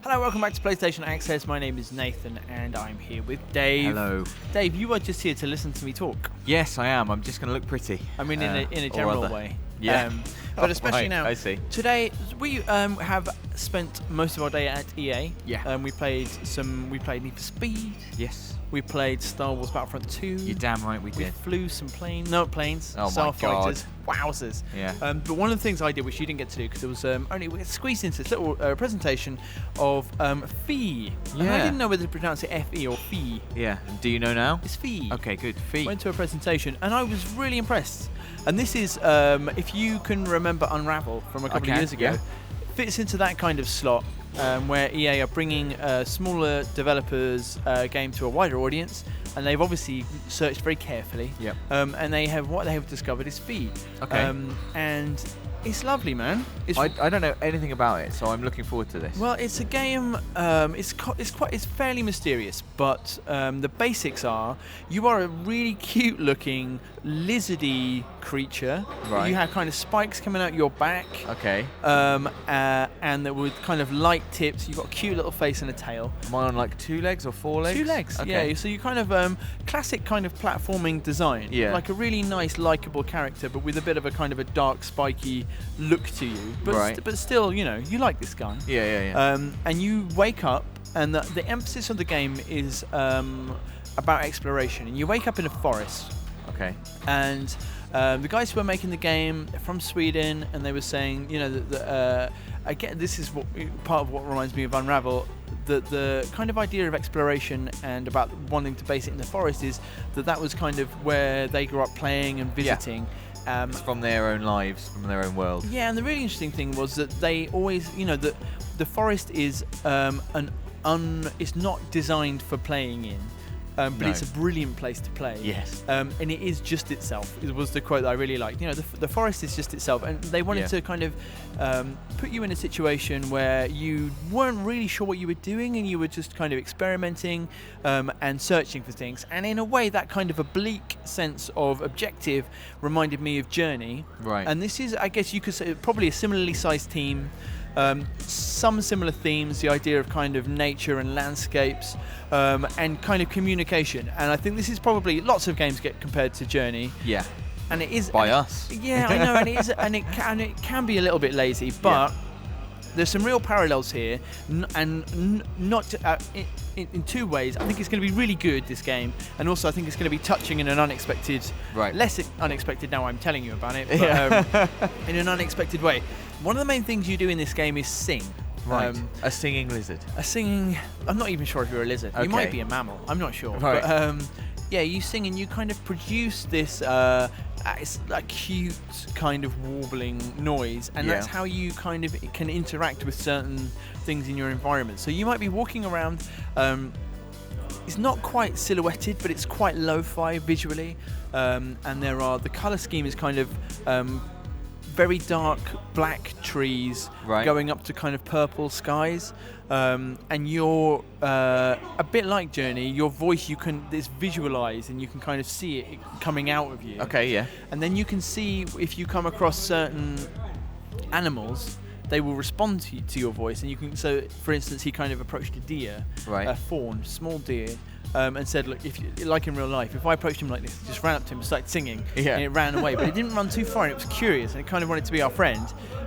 Hello, welcome back to PlayStation Access. My name is Nathan and I'm here with Dave. Hello. Dave, you are just here to listen to me talk. Yes, I am. I'm just going to look pretty. I mean, in a general way. Yeah. But especially right, now. I see. Today, we have spent most of our day at EA. Yeah. We played Need for Speed. Yes. We played Star Wars Battlefront 2. You're damn right we We did. flew some planes. Oh my Starfighters. Wowzers. Yeah. But one of the things I did, which you didn't get to do, because it was only we squeezed into this little presentation of Fee. And I Yeah. didn't know whether to pronounce it F-E or Fee. Yeah. Do you know now? It's Fee. Okay, good. Feet. Went to a presentation and I was really impressed. And this is, if you can remember Unravel from a couple of years ago, yeah. fits into that kind of slot where EA are bringing smaller developers' game to a wider audience. And they've obviously searched very carefully. Yep. And what they have discovered is Fee. Okay. And it's lovely, man. I don't know anything about it, so I'm looking forward to this. Well, it's a game. It's fairly mysterious, but the basics are you are a really cute-looking lizardy creature. Right. You have kind of spikes coming out your back. Okay. And that with kind of light tips. You've got a cute little face and a tail. Am I on like 2 legs or 4 legs? 2 legs. Okay. Yeah. So you kind of classic kind of platforming design. Yeah. Like a really nice, likable character, but with a bit of a kind of a dark, spiky look to you. But Right. but still, you know, you like this guy. Yeah. And you wake up, and the emphasis of the game is about exploration. And you wake up in a forest, Okay. and the guys who were making the game, they're from Sweden, and they were saying, you know, that again, this is part of what reminds me of Unravel. The kind of idea of exploration and about wanting to base it in the forest is that was kind of where they grew up playing and visiting. It's from their own lives, from their own world. Yeah, and the really interesting thing was that they always, you know, the forest is it's not designed for playing in, but No. it's a brilliant place to play. Yes. And it is just itself. It was the quote that I really liked. You know, the forest is just itself, and they wanted to kind of put you in a situation where you weren't really sure what you were doing, and you were just kind of experimenting and searching for things. And in a way, that kind of oblique sense of objective reminded me of Journey. Right. And this is, I guess you could say, probably a similarly sized team. Some similar themes, the idea of kind of nature and landscapes, and kind of communication. And I think this is probably, lots of games get compared to Journey. Yeah. And it is By us. Yeah, I know, and it is, and it can be a little bit lazy, but there's some real parallels here, not in 2 ways. I think it's going to be really good, this game, and also I think it's going to be touching in an unexpected, less unexpected now I'm telling you about it, but in an unexpected way. One of the main things you do in this game is sing. Right. A singing lizard. I'm not even sure if you're a lizard. You Okay. might be a mammal. I'm not sure. Right. But yeah, you sing and you kind of produce this it's a cute kind of warbling noise, and that's how you kind of can interact with certain things in your environment. So you might be walking around. It's not quite silhouetted, but it's quite lo-fi visually, and the color scheme is kind of very dark black trees going up to kind of purple skies, and you're a bit like Journey. Your voice, it's visualized, and you can kind of see it coming out of you. Okay, yeah. And then you can see if you come across certain animals, they will respond to your voice, and you can. So, for instance, he kind of approached a deer, a fawn, small deer. And said, look, like in real life, if I approached him like this, it just ran up to him and started singing, and it ran away. But it didn't run too far, and it was curious, and it kind of wanted to be our friend.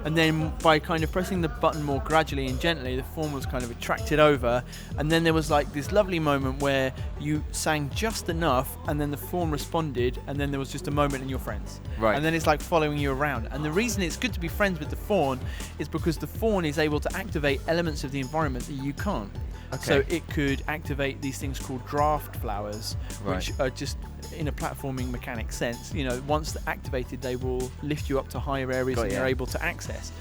And then by kind of pressing the button more gradually and gently, the fawn was kind of attracted over. And then there was like this lovely moment where you sang just enough, and then the fawn responded, and then there was just a moment and you're friends. Right. And then it's like following you around. And the reason it's good to be friends with the fawn is because the fawn is able to activate elements of the environment that you can't. Okay. So it could activate these things called draft flowers, which are just, in a platforming mechanic sense, you know, once they're activated, they will lift you up to higher areas that you're able to access.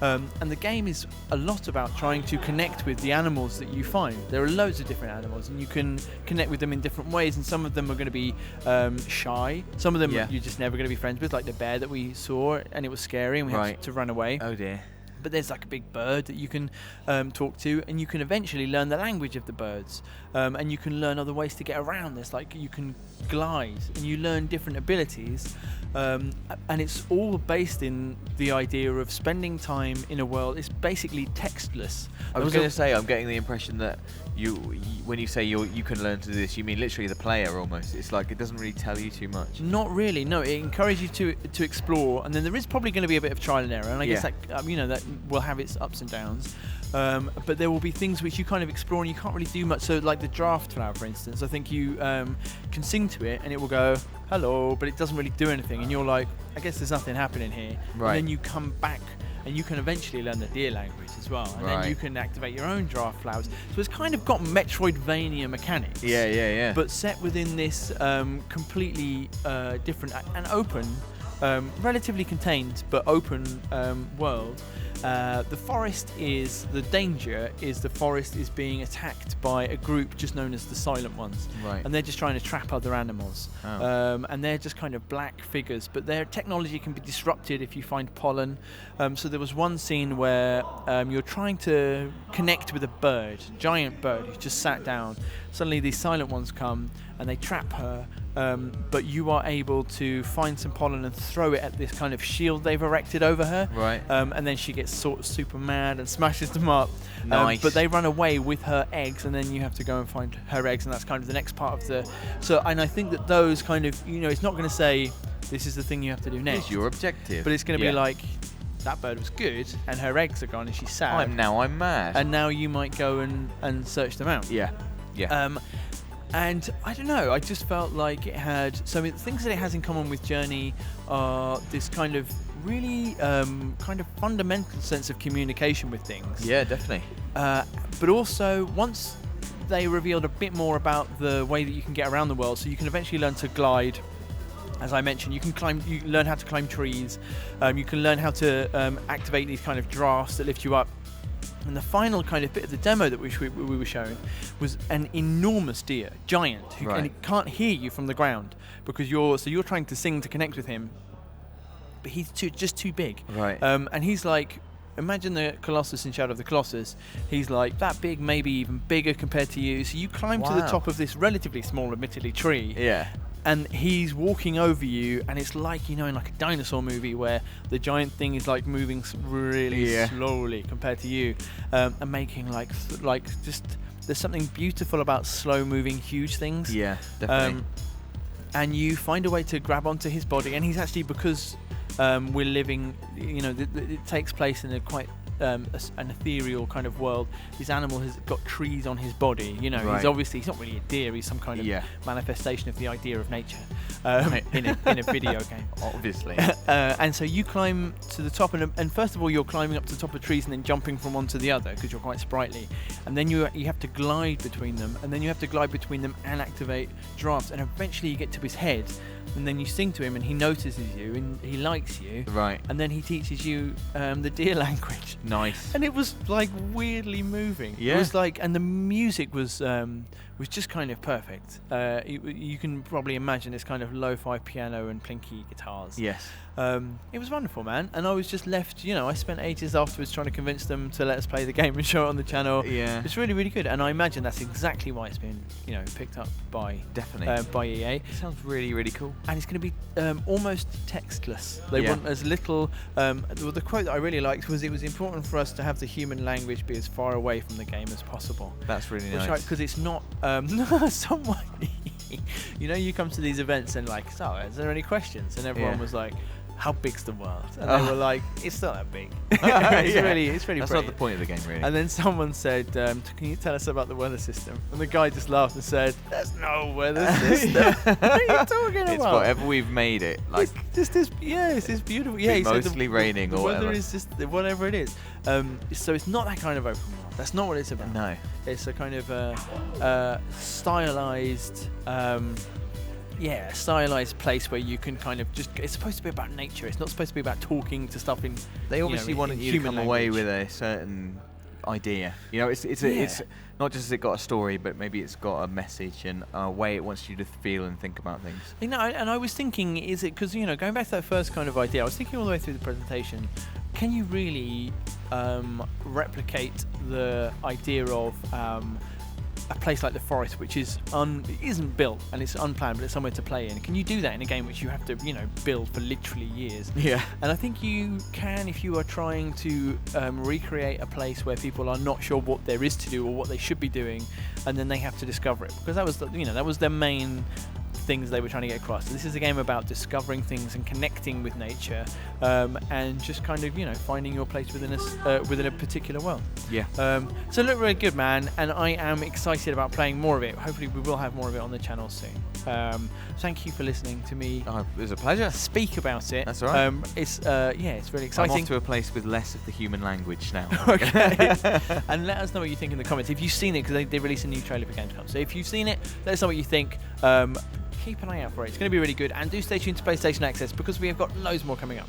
And the game is a lot about trying to connect with the animals that you find. There are loads of different animals, and you can connect with them in different ways, and some of them are going to be shy. Some of them you're just never going to be friends with, like the bear that we saw, and it was scary, and we had to run away. Oh dear. But there's like a big bird that you can talk to, and you can eventually learn the language of the birds, and you can learn other ways to get around this. Like you can glide, and you learn different abilities, and it's all based in the idea of spending time in a world. It's basically textless. I was going to say, I'm getting the impression that you when you say you can learn to do this, you mean literally the player almost. It's like it doesn't really tell you too much. Not really. No, it encourages you to explore, and then there is probably going to be a bit of trial and error, and I guess that that will have its ups and downs. But there will be things which you kind of explore and you can't really do much. So like the draft flower, for instance, I think you can sing to it and it will go hello, but it doesn't really do anything, and you're like, I guess there's nothing happening here. Right. And then you come back and you can eventually learn the deer language as well, and then you can activate your own draft flowers. So it's kind of got Metroidvania mechanics. Yeah. But set within this completely different and open, relatively contained but open world. The forest the danger is the forest is being attacked by a group just known as the Silent Ones. Right. And they're just trying to trap other animals. Oh. And they're just kind of black figures, but their technology can be disrupted if you find pollen. So there was one scene where you're trying to connect with a bird, giant bird, who just sat down. Suddenly these Silent Ones come and they trap her. But you are able to find some pollen and throw it at this kind of shield they've erected over her. Right. And then she gets sort of super mad and smashes them up. Nice. But they run away with her eggs, and then you have to go and find her eggs, and that's kind of the next part of the... And I think that those kind of, it's not going to say, this is the thing you have to do next. It's your objective. But it's going to be like, that bird was good, and her eggs are gone, and she's sad. I'm mad. And now you might go and search them out. Yeah. And I don't know, I just felt like it had... So the things that it has in common with Journey are this kind of really kind of fundamental sense of communication with things. Yeah, definitely. But also, once they revealed a bit more about the way that you can get around the world, so you can eventually learn to glide. As I mentioned, you learn how to climb trees. You can learn how to activate these kind of drafts that lift you up. And the final kind of bit of the demo that we were showing was an enormous deer, giant, and it can't hear you from the ground because you're trying to sing to connect with him, but he's just too big. Right. And he's like, imagine the Colossus in Shadow of the Colossus. He's like that big, maybe even bigger compared to you. So you climb to the top of this relatively small, admittedly, tree. Yeah. And he's walking over you, and it's like, in like a dinosaur movie where the giant thing is like moving really slowly compared to you, and making like just there's something beautiful about slow moving huge things. Yeah, definitely. And you find a way to grab onto his body, and he's actually, because we're living, it takes place in a quite an ethereal kind of world. This animal has got trees on his body. He's not really a deer. He's some kind of manifestation of the idea of nature in a video game. Obviously. And so you climb to the top, and first of all you're climbing up to the top of trees and then jumping from one to the other because you're quite sprightly. And then you have to glide between them, and then you have to glide between them and activate drafts. And eventually you get to his head, and then you sing to him, and he notices you, and he likes you. Right. And then he teaches you the deer language. Nice. And it was like weirdly moving. Yeah. It was like, and the music was just kind of perfect. You can probably imagine this kind of lo-fi piano and plinky guitars. Yes. It was wonderful, man. And I was just left, I spent ages afterwards trying to convince them to let us play the game and show it on the channel. Yeah. It's really, really good. And I imagine that's exactly why it's been, picked up by by EA. It sounds really, really cool. And it's going to be almost textless. They want as little... the quote that I really liked was, it was important for us to have the human language be as far away from the game as possible. That's really nice. Because it's not... someone... you come to these events and like, so, is there any questions? And everyone was like, how big's the world? And they were like, it's not that big. It's really That's brilliant. not the point of the game, really. And then someone said, can you tell us about the weather system? And the guy just laughed and said, there's no weather system. What are you talking about? It's whatever we've made it. Like, it's just it's this beautiful. Yeah, mostly raining or whatever. The weather is just whatever it is. So it's not that kind of open world. That's not what it's about. No. It's a kind of stylized... stylized place where you can kind of just... It's supposed to be about nature. It's not supposed to be about talking to stuff in... They obviously wanted you to come away with a certain idea. It's not just it got a story, but maybe it's got a message and a way it wants you to feel and think about things. And I was thinking, is it... Because, going back to that first kind of idea, I was thinking all the way through the presentation, can you really replicate the idea of a place like the forest, which isn't built and it's unplanned, but it's somewhere to play in? Can you do that in a game which you have to, build for literally years? Yeah. And I think you can if you are trying to recreate a place where people are not sure what there is to do or what they should be doing, and then they have to discover it, because that was their main things they were trying to get across. So this is a game about discovering things and connecting with nature, and just kind of finding your place within a particular world. Yeah. So it looked really good, man, and I am excited about playing more of it. Hopefully we will have more of it on the channel soon. Thank you for listening to me. Oh, it was a pleasure. Speak about it. That's all right. It's really exciting. I'm off to a place with less of the human language now. Okay. And let us know what you think in the comments. If you've seen it, because they released a new trailer for Gamescom. So if you've seen it, let us know what you think. Keep an eye out for it. It's going to be really good. And do stay tuned to PlayStation Access, because we have got loads more coming up.